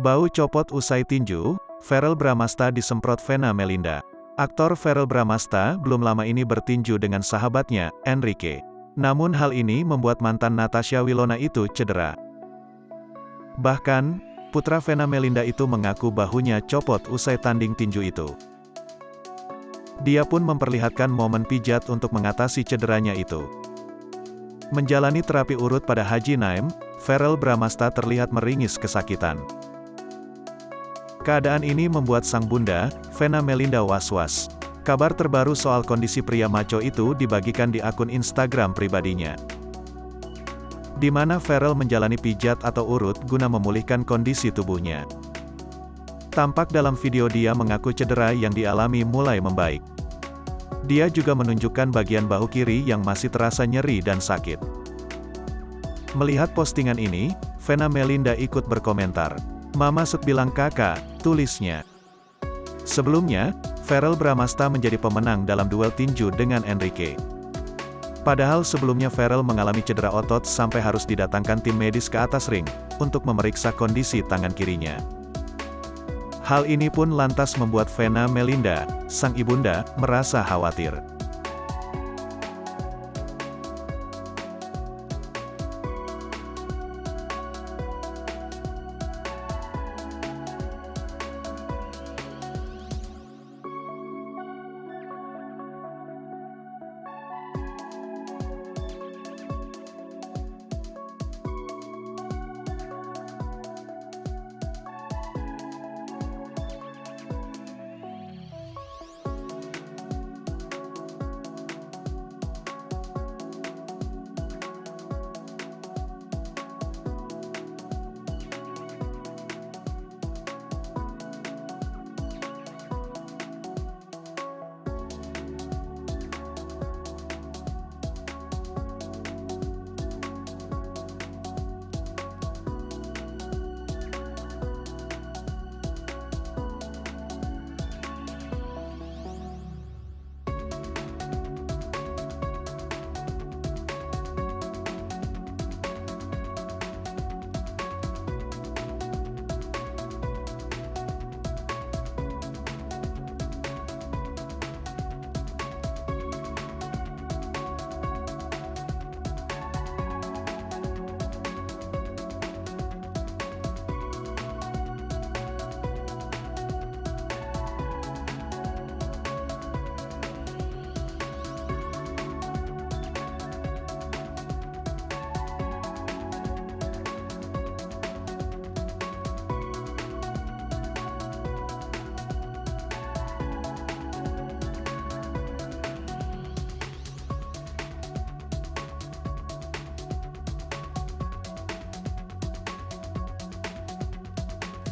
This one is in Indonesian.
Bau copot usai tinju, Verrell Bramasta disemprot Vena Melinda. Aktor Verrell Bramasta belum lama ini bertinju dengan sahabatnya, Enrique. Namun hal ini membuat mantan Natasha Wilona itu cedera. Bahkan, putra Vena Melinda itu mengaku bahunya copot usai tanding tinju itu. Dia pun memperlihatkan momen pijat untuk mengatasi cederanya itu. Menjalani terapi urut pada Haji Naim, Verrell Bramasta terlihat meringis kesakitan. Keadaan ini membuat sang bunda, Vena Melinda was-was. Kabar terbaru soal kondisi pria maco itu dibagikan di akun Instagram pribadinya, di mana Verrell menjalani pijat atau urut guna memulihkan kondisi tubuhnya. Tampak dalam video dia mengaku cedera yang dialami mulai membaik. Dia juga menunjukkan bagian bahu kiri yang masih terasa nyeri dan sakit. Melihat postingan ini, Vena Melinda ikut berkomentar. "Mama Sut bilang kakak," tulisnya. Sebelumnya, Verrell Bramasta menjadi pemenang dalam duel tinju dengan Enrique. Padahal sebelumnya Verrell mengalami cedera otot sampai harus didatangkan tim medis ke atas ring, untuk memeriksa kondisi tangan kirinya. Hal ini pun lantas membuat Vena Melinda, sang ibunda, merasa khawatir.